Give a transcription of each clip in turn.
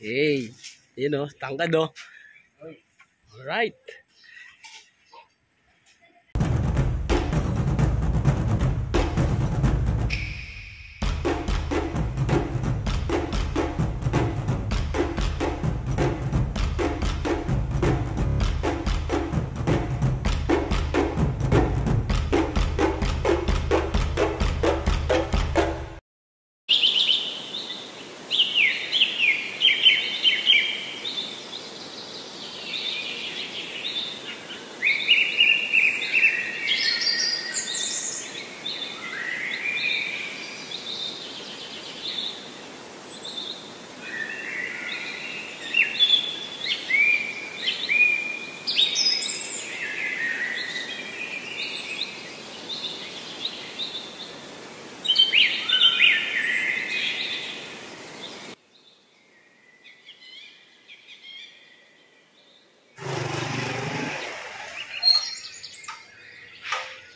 Hey, yun o, tangkad o. Alright.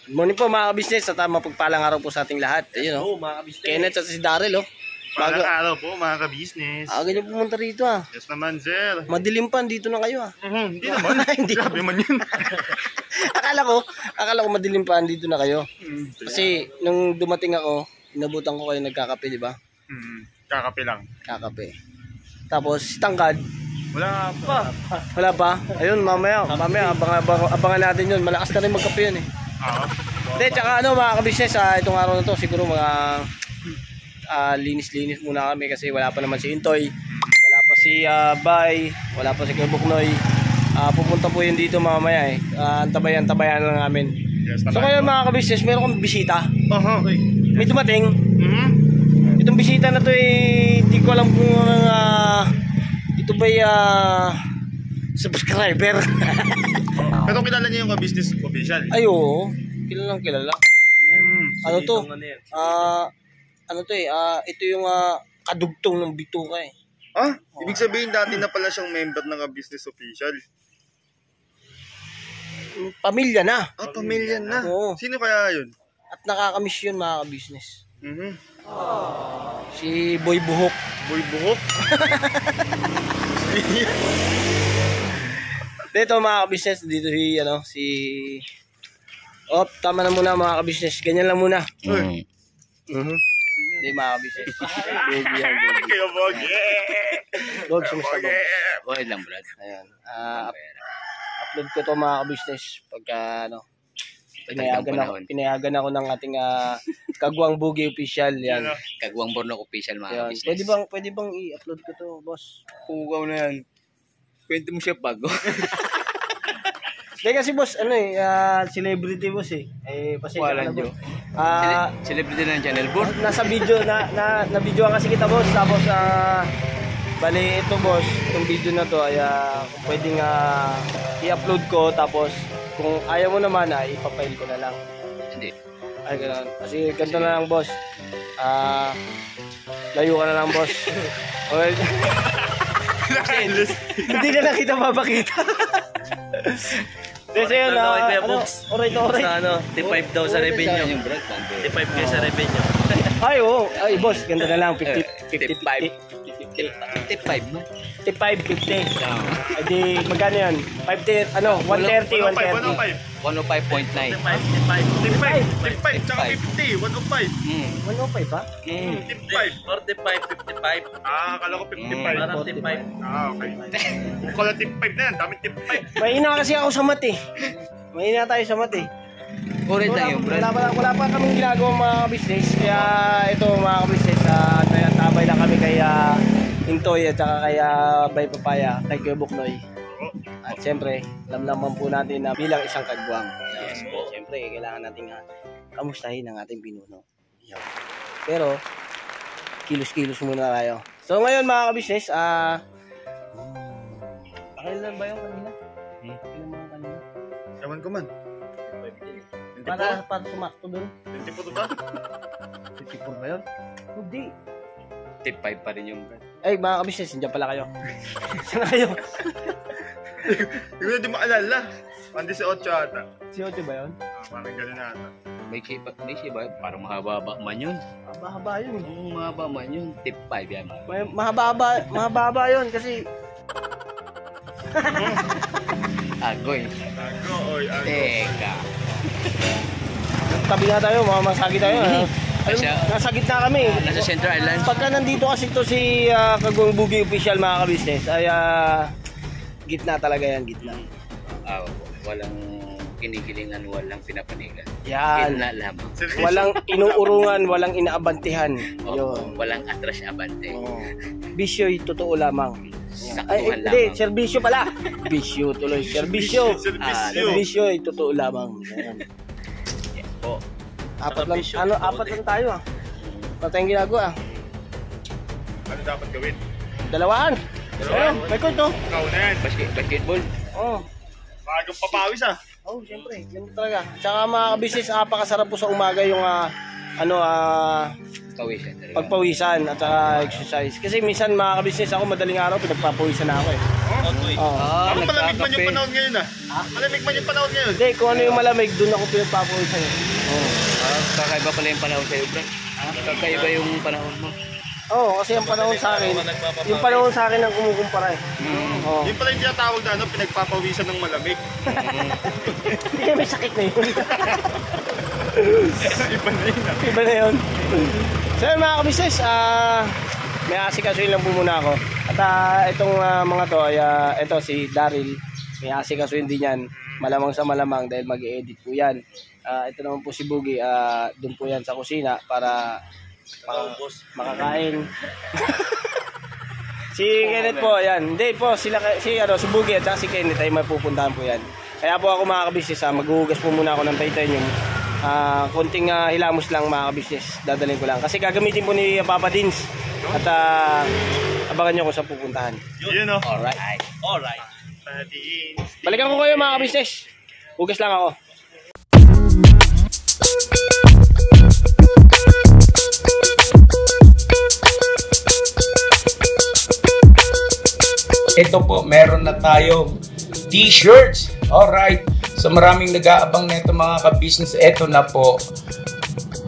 Good morning po mga kabisnes at mapagpalang araw po sa ating lahat. Ayun o, mga kabisnes. Kenneth at si Daryl o. Magandang araw po mga kabisnes. Ganyan pumunta rito ah. Yes naman sir. Madilim pa, dito na kayo ah. Hindi naman. Hindi. Grabe man yun. akala ko madilim pa, dito na kayo. Kasi nung dumating ako, inabutan ko kayo nagkakape, di ba? Kakape lang. Kakape. Tapos si Tangkad. Wala pa. Wala pa? Ayun, mamaya abangan natin yun. Malakas na rin magkape yun eh. Hindi, tsaka mga kabisnes, itong araw na to siguro mga linis-linis muna kami kasi wala pa naman si Intoy, wala pa si Bay, wala pa si Buknoy. Pupunta po yun dito mamaya eh. Antabayan lang namin. Yes, so ngayon mga kabisnes, meron kong bisita. May dumating. Itong bisita na to eh, hindi ko alam kung ito ba'y subscriber. Pero kilala niyo yung ka-business official? Ay oo, kilala. Ano to? Ano to eh, ito yung kadugtong ng bituka eh. Ibig sabihin dati na pala siyang member ng ka-business official? Pamilya na. Pamilya na. Oo. Sino kaya yun? At nakakamiss yun mga ka-business. Si Boy Buhok. Boy Buhok? Dito mga ka-business, dito si tama na muna mga ka-business. Ganyan lang muna. Hindi mga ka-business. Baby yan, baby. Kaya boge. Dog, sumusabog. Okay lang, Brad. Ayan. Upload ko to mga ka-business pagka pinayagan ako ng ating Kagwang Bugi official yan. Kagwang Bornok official mga business. Pwede bang i-upload ko to, boss? Pugaw na yan. Kwento mo siya bago. Hindi kasi boss, celebrity boss eh. Pasensya na boss. Celebrity ng channel board. Nasa video na videoan kasi kita boss. Tapos bali ito boss, itong video na to ay kung pwedeng i-upload ko tapos kung ayaw mo naman ipapile ko na lang. Hindi. Ay ganoon. Kasi ganito na lang boss. Layo ka na lang boss. Okay. Hindi na lang kita mapakita. Kasi yun oray. T5 daw sa revenue. T5 kayo sa revenue. Ay oo. Ay boss, ganda na lang. 55. 55 man. 55, 50. Edi magkano yan? 130, 130. 105.9. T5, tsaka 50, 105. 105 ba? T5. 45, 55. Akala ko 55. Parang T5. Okay. Kung T5 na yan, dami T5. Mahina kasi ako sa mat eh. Mahina tayo sa mat eh. Kulit lang yung Brad. Wala pa kaming ginagawang mga business. Kaya ito mga business, tabay lang kami kay Intoy at saka kay Bay Papaya, kay Kuya Buknoy. At siyempre, alam po natin na bilang isang kagwang. Yes po. Siyempre, kailangan natin kamustahin ang ating pinuno. Pero, kilos-kilos muna tayo. So ngayon mga ka-business, pakailan ba yung kanina? Pakailan mo kanina? Ewan ko man. Para sumakto doon. 24 ba? 54 ba yun? Hindi. T5 pa rin yung Brad. Ay mga ka-business, nandiyan pala kayo. Saan na kayo? Hindi ko na di maalala. 18 ata. Si Ocho ba yun? Parang gano'n ata. May shiba, parang mahaba man yun. Mahaba yun. Mahaba man yun. Tip 5 yan. Mahaba yun kasi Agoy. Agoy. Teka. tabi nga tayo, masagi tayo. Nasa gitna kami. Nasa Central Island. Pagka nandito kasi ito si Kagawang Boogie official mga ka-business, ay gitna talaga yan, gitna. Walang kinikilingan, walang pinapanigan. Yan. Gitna lamang. Walang inuurungan, walang inaabantihan. Yun. Walang atras abante. Bisyo'y totoo lamang. Saktuhan lamang. Hindi, serbisyo pala. Bisyo tuloy, serbisyo. Serbisyo. Serbisyo'y totoo lamang. Yan. Yes po. Apat lang tayo Ano tayong ginagawa Ano dapat gawin? Dalawaan. May kwento. Ikaw na yan. Basketball. Bagang papawis Siyempre. Yan talaga. Tsaka mga ka-business, napakasarap po sa umaga yung Pawisan talaga. pagpawisan at saka exercise. Kasi minsan mga ka-business ako, madaling araw, pinagpapawisan na ako Ako malamig man yung panahon ngayon Malamig man yung panahon ngayon. Hindi, kung ano yung malamig, doon ako pinagpapawisan Kakaiba pala yung panahon sa'yo, bro. Kakaiba yung panahon mo. kasi ang panahon sa akin, yung panahon sa akin ang kumukumpara Yung pala yung tinatawag na pinagpapawisan ng malamig. Hindi may sakit na yun. Iba na yun Iba na yun. So yun mga ka-business, may asikasuhin lang po muna ako. At itong mga to, ay ito si Daryl, may asikasuhin din yan. Malamang sa malamang dahil mag-i-edit po yan. Ito naman po si Boogie, doon po yan sa kusina para makakain. Si Kenneth po, yan. Hindi po, si Boogie at si Kenneth ay mapupuntahan po yan. Kaya po ako mga ka-business, maghuhugas po muna ako ng titanium. Konting hilamos lang mga ka-business, dadalhin ko lang. Kasi gagamitin po ni Papa Dins. At abangan nyo kung saan pupuntahan. Yun Alright. Balikan ko kayo mga ka-business. Hugas lang ako. Ito po, meron na tayong t-shirts. Alright. So maraming nag-aabang nito mga ka-business. Ito na po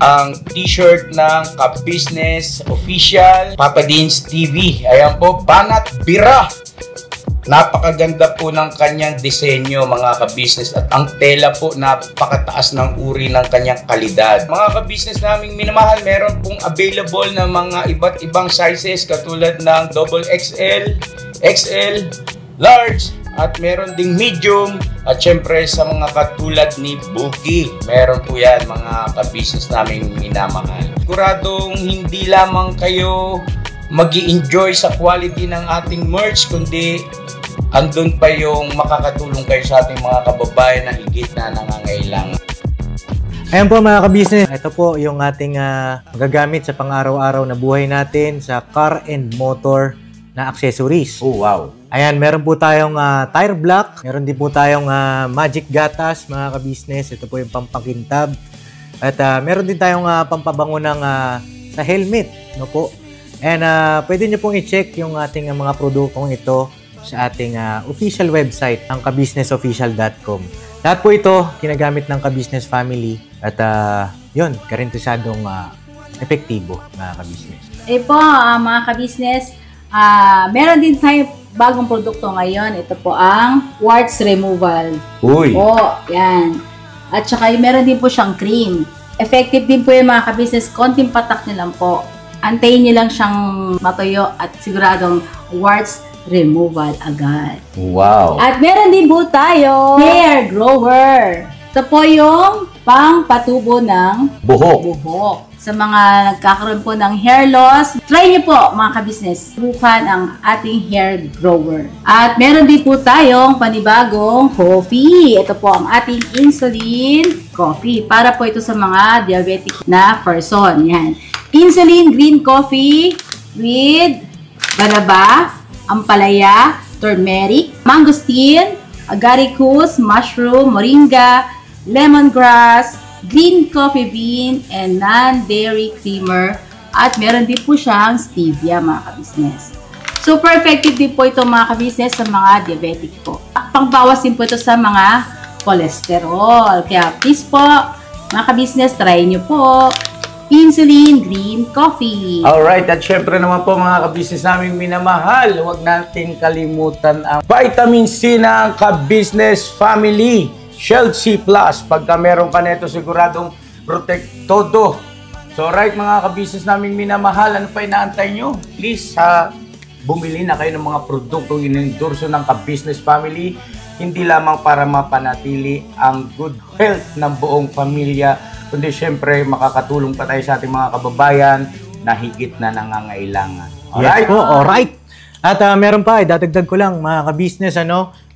ang t-shirt ng ka-business official Papa Dins TV. Ayan po, Banat Bira. Napakaganda po ng kanyang disenyo mga ka-business at ang tela po napakataas ng uri ng kanyang kalidad. Mga ka-business naming minamahal, meron pong available na mga iba't ibang sizes katulad ng XXL, XL, large, at meron ding medium at syempre sa mga katulad ni Boogie. Meron po yan mga ka-business naming minamahal. Siguradong hindi lamang kayo mag-i-enjoy sa quality ng ating merch kundi andun pa yung makakatulong kayo sa ating mga kababayan na higit na nangangailangan. Ayan po mga ka-business, ito po yung ating magagamit sa pang-araw-araw na buhay natin sa car and motor na accessories. Oh wow! Ayan, meron po tayong tire block, meron din po tayong magic gatas mga ka-business. Ito po yung pampakintab. At meron din tayong pampabango ng sa helmet, no po. And pwede nyo pong i-check yung ating mga produktong ito sa ating official website, ang kabusinessofficial.com. Lahat po ito ginagamit ng ka-business family at yun, karintisadong epektibo mga ka-business. Po, mga ka-business, meron din tayo bagong produkto ngayon. Ito po ang warts removal. Uy! Po, yan. At saka meron din po siyang cream. Effective din po yung mga ka-business. Konting patak nyo lang po. Antayin nyo lang siyang matuyo at siguradong warts removal agad. Wow! At meron din po tayo hair grower. Ito po yung pang-patubo ng buhok. Sa mga nagkakaroon po ng hair loss, try niyo po mga ka-business, subukan ang ating hair grower. At meron din po tayong panibagong coffee. Ito po ang ating insulin coffee. Para po ito sa mga diabetic na person. Yan. Insulin green coffee with banaba, ampalaya, turmeric, mangosteen, agaricus, mushroom, moringa, lemongrass, green coffee bean, and non-dairy creamer. At meron din po siyang stevia mga ka-business. Super effective din po ito mga ka-business sa mga diabetic po. Pangbawas din po ito sa mga cholesterol. Kaya please po, Mga ka-business, try nyo po. Insulin Green Coffee. Alright, at syempre naman po mga ka-business naming minamahal, huwag natin kalimutan ang vitamin C ng ka-business family, Shield C+. Pagka meron ka nito, siguradong protect todo. So right mga ka-business naming minamahal, ano pa inaantay nyo? Please, bumili na kayo ng mga produktong inendorso ng ka-business family, hindi lamang para mapanatili ang good health ng buong pamilya, kundi syempre makakatulong pa tayo sa ating mga kababayan na higit na nangangailangan. Alright? Yes po, alright. At meron pa, dadagdag ko lang mga ka-business,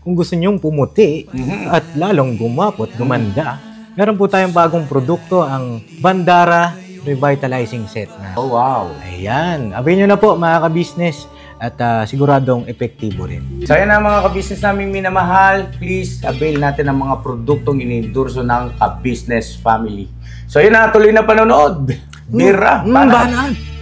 kung gusto nyong pumuti at lalong gumapot, gumanda, meron po tayong bagong produkto, ang Bandara Revitalizing Set na. Oh, wow. Ayan. Abay nyo na po mga ka-business at siguradong epektibo rin. So yan na mga ka-business naming minamahal, please avail natin ang mga produktong inendorso ng ka-business family. So yun na, tuloy na panonood. Bira, Banat.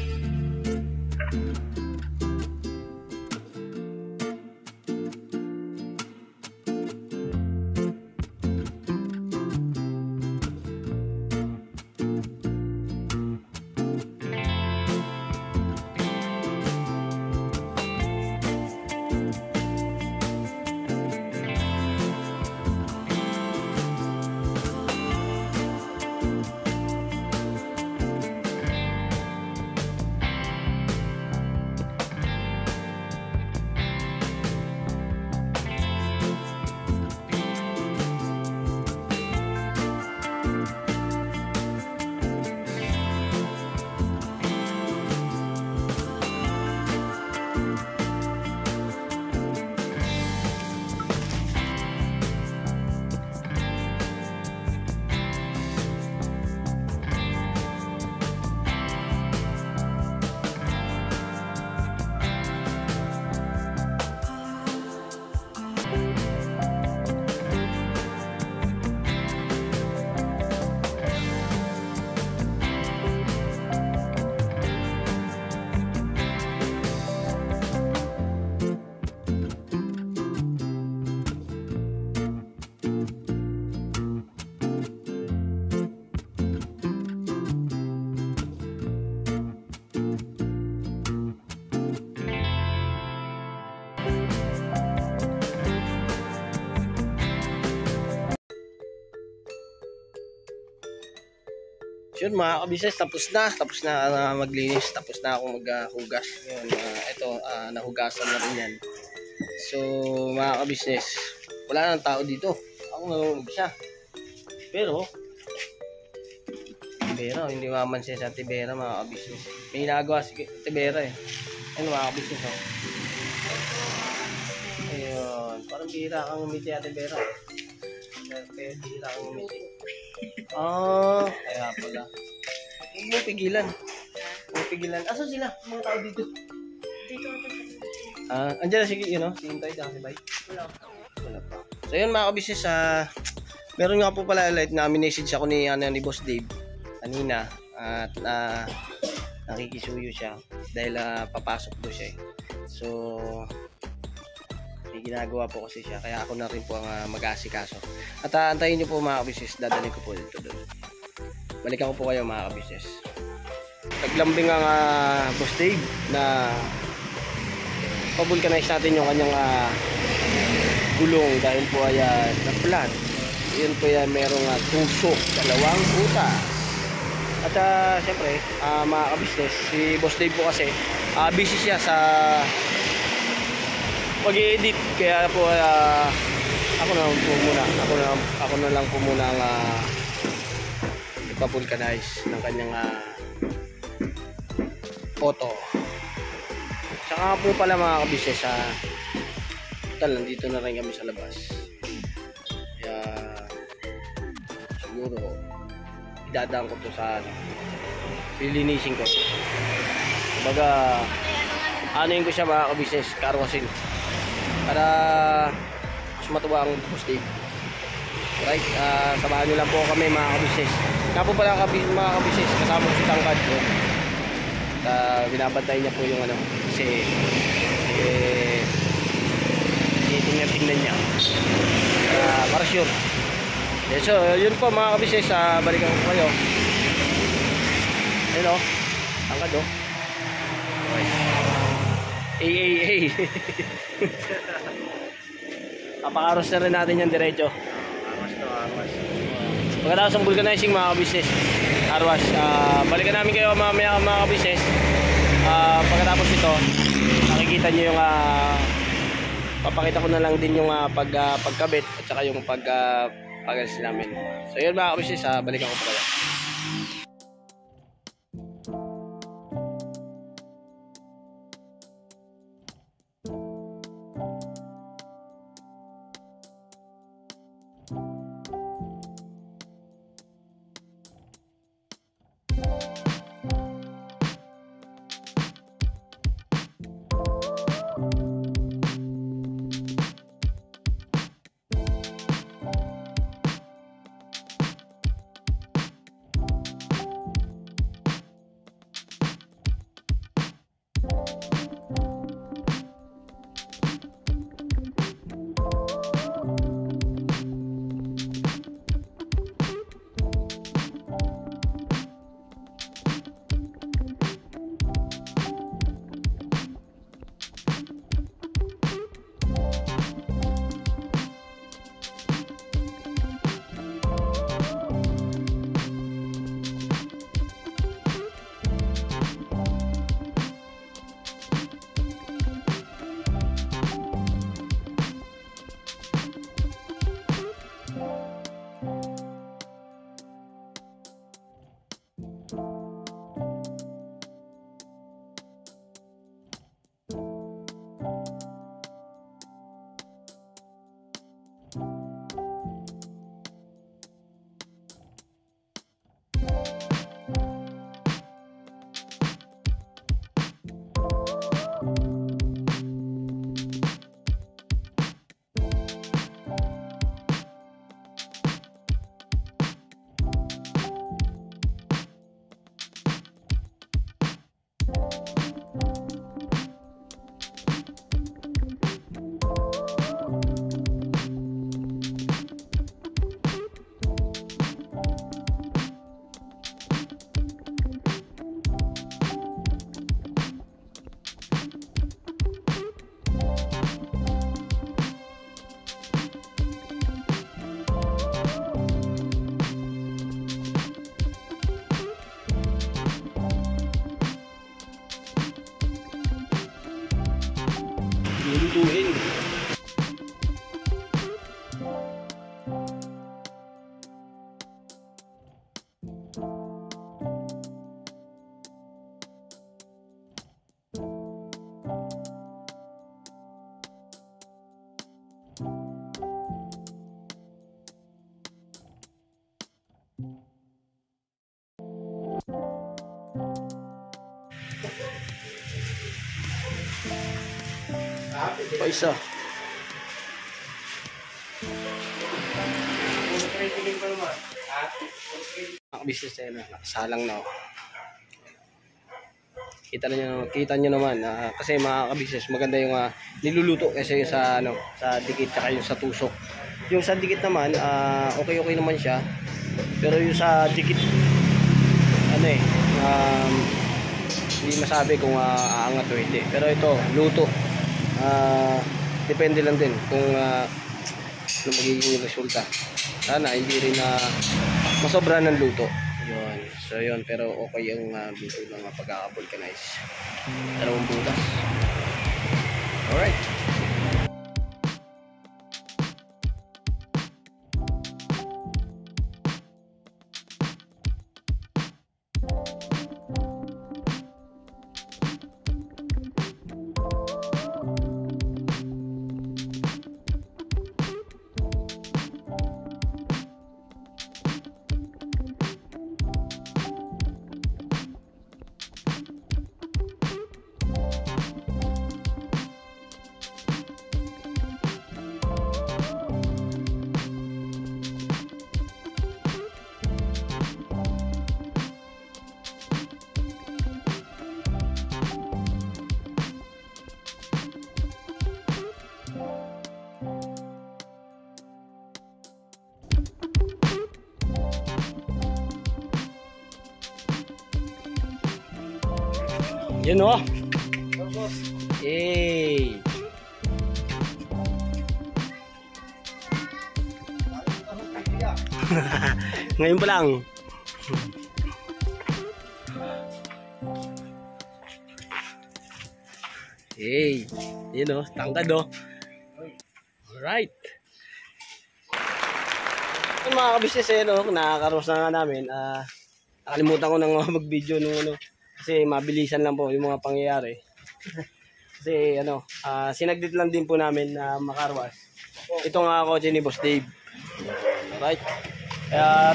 Yun mga ka-business, tapos na maglinis, tapos na akong maghugas. Yun, ito, nahugasan na rin yan. So mga ka-business, wala nang tao dito. Ako nanonood siya. Pero, Tibera, hindi mamansin sa Tibera mga ka-business. May ginagawa si Tibera eh. Ayun mga ka-business oh. Ayun, parang bihira kang umiti at Tibera. Bihira kang umiti. Kaya pala. Huwag mo pigilan. Asan sila? Mga tao dito. Andiyan na si, si Intay, tsaka si Bay. Wala pa. So yun mga ka-business, meron nga po pala ulit na message ako ni Boss Dave kanina at nakikisuyo siya dahil papasok po siya eh. So may ginagawa po kasi siya, kaya ako na rin po ang mag-aasikaso. At antayin nyo po mga ka-business, dadalhin ko po dito doon. Balikan ko po kayo mga ka-business. Naglambing ang Boss Dave na pabulkanize natin yung kanyang gulong dahil po ay na-flat. Yun po yan, merong tusok, 2 butas. At syempre, mga ka-business, si Boss Dave po kasi busy siya sa pag-i-edit, kaya po ako na lang po muna ang ipapulkanize ng kanyang auto. Saka po pala mga ka-business, nandito na rin kami sa labas, kaya siguro idadaan ko to sa lilinisin ko. Kumbaga anuin ko siya mga ka-business, karwasin para mas matuwa ang Boss Dave. Right, samahan nyo lang po kami mga ka-business. Nga po pala mga ka-business, kasama ko si Tangkad po. Binabantay niya po yung kasi tingnan niya para sure Okay, so yun po mga kabisnes, balikan ko kayo. Ayun o, angkad o. Okay. Papakaros na rin natin yung diretso. Pagkatapos ng vulcanizing mga kabisnes, arwas, balikan namin kayo mamaya mga kabisnes. Pagkatapos ito, nakikita nyo yung papakita ko na lang din yung pagkabit at saka yung pagalis namin. So yun mga kabisnes, balikan ko pa kayo. Lulutuin. Pa isa. Ang business na nakasalang na. Kita nyo naman kasi mga ka-business maganda yung niluluto kasi yung sa dikit at yung sa tusok. Yung sa dikit naman okay naman siya. Pero yung sa dikit hindi masabi kung aangat o hindi. Pero ito, luto. Depende lang din kung ano magiging resulta. Sana hindi rin masobra ng luto. Yun. So yun, pero okay yung luto ng pagkaka-vulcanize. Dalawang butas. Alright. Yun o. Yay! Ngayon pa lang. Hey, yun o, tangkad o. Alright. Yung mga kabisnes eh, no, nakakaros na nga namin. Nakalimutan ko nang mag-video nung ano. Kasi mabilisan lang po yung mga pangyayari. Kasi ano, sinagdit lang din po namin na makarwas. Ito nga kotse ni Boss Dave. Alright.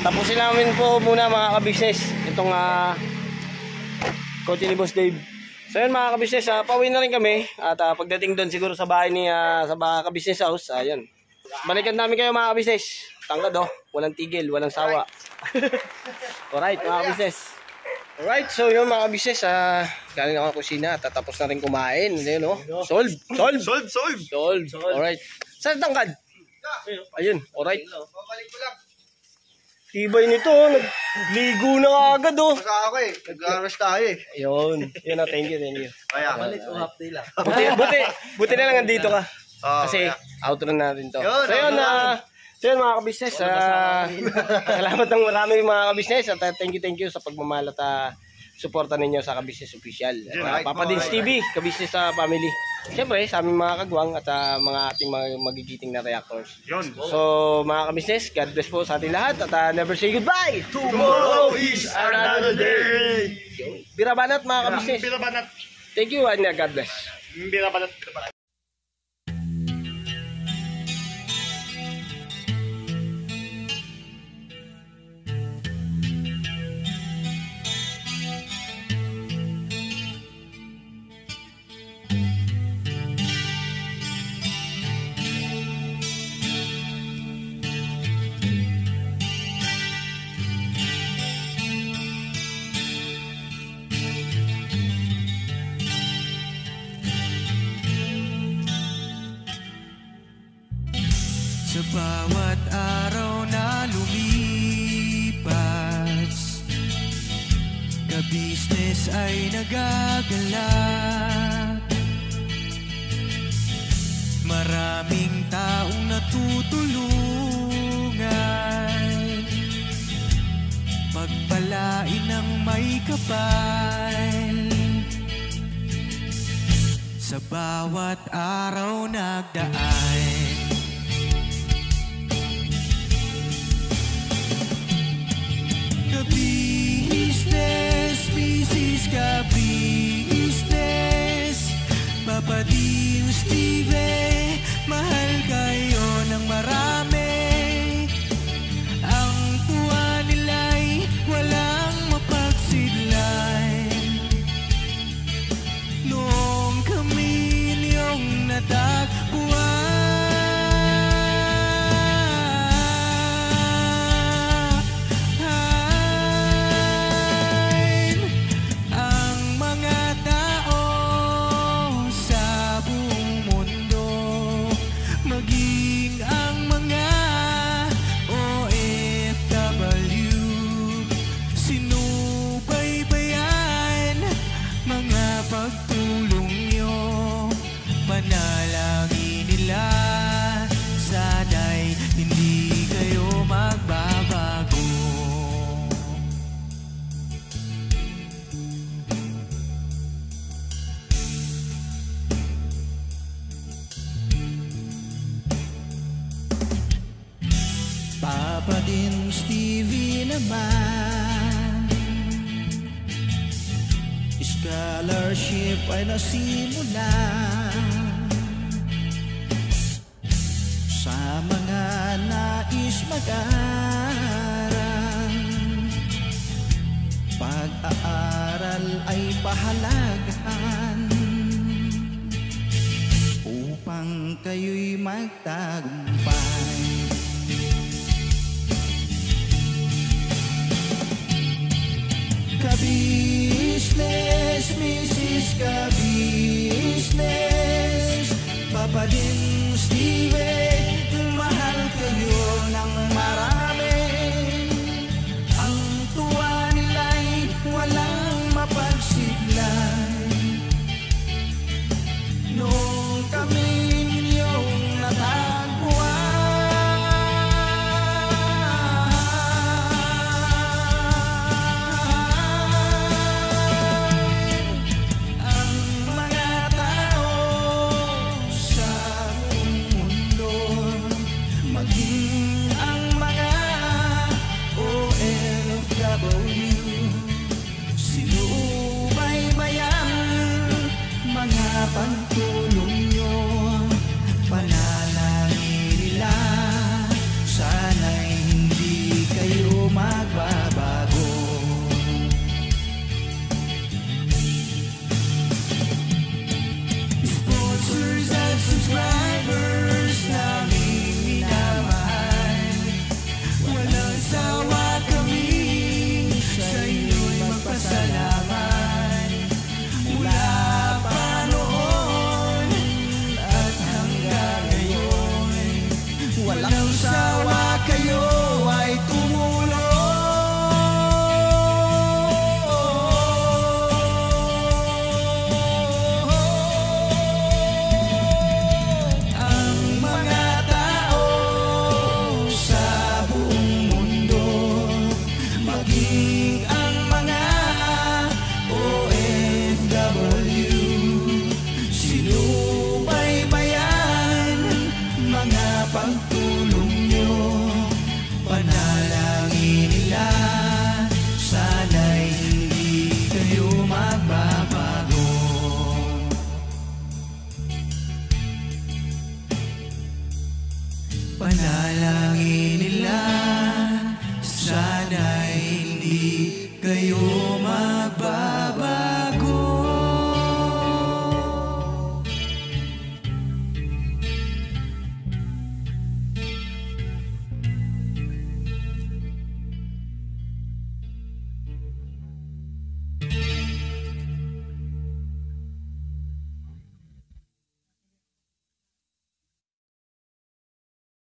Tapusin namin po muna mga kabisnes. Itong kotse ni Boss Dave. So yun mga kabisnes, pauwi na rin kami. At pagdating doon siguro sa bahay ni sa kabisnes house, ayun. Balikan namin kayo mga kabisnes. Tangkad oh, walang tigil, walang sawa. Alright mga kabisnes. Alright, so yun mga kabisnes, galing ako ng kusina, tatapos na rin kumain. Ayun oh, solve. Alright. Saan tangkad? Ayun, alright. Tibay nito, nagligo na agad oh. Baka ako eh, nag-aras tayo eh. Ayun, yun na, thank you. Kaya. Buti na lang nandito ka. Kasi outro na rin to. So yun mga kabisnes, salamat ng marami mga kabisnes at thank you sa pagmamahal at suporta ninyo sa Kabisnes Official. Papa Dins TV, Kabisnes sa Family. Siyempre sa aming mga kagwang at mga ating mga magigiting na reactors. So mga kabisnes, God bless po sa ating lahat at never say goodbye. Tomorrow is another day. Birabanat mga kabisnes. Birabanat. Thank you and God bless. Birabanat. Sa bawat araw na lumipas, kabisnes ay nagagalak. Maraming taong natutulungan, pagpalain ng may kapal. Sa bawat araw nagdaan, Kabisnes, Mrs. Kabisnes, Papa Dins TV, mahal kayo ng marami. Ang tuwa nila'y walang mapagsidlan. Noong kami niyong natagpuan, Papa Dins TV naman, scholarship ay nasimulan sa mga nais mag-aral. Pag-aaral ay pahalagahan upang kayo'y magtagumpay. Kabisnes, Mrs. Kabisnes, Papa Dins TV, mahal kayo ng marami. Ang tuwa nila'y walang mapagsidlan. pagtulong nyo, panalangin nila, sana'y hindi kayo magbabago. Sponsors at subscribers naming minamahal, walang sawa kami sa inyo'y magpasalamat. Mula pa noon at hanggang ngayon, walang sawa kayo ay tumulong. Ang mga tao sa buong mundo, maging ang mga OFW, sinubaybayan mga pagtulong nyo, panalangin nila, sana'y hindi kayo magbabago. Panalangin nila, sana'y hindi kayo magbabago.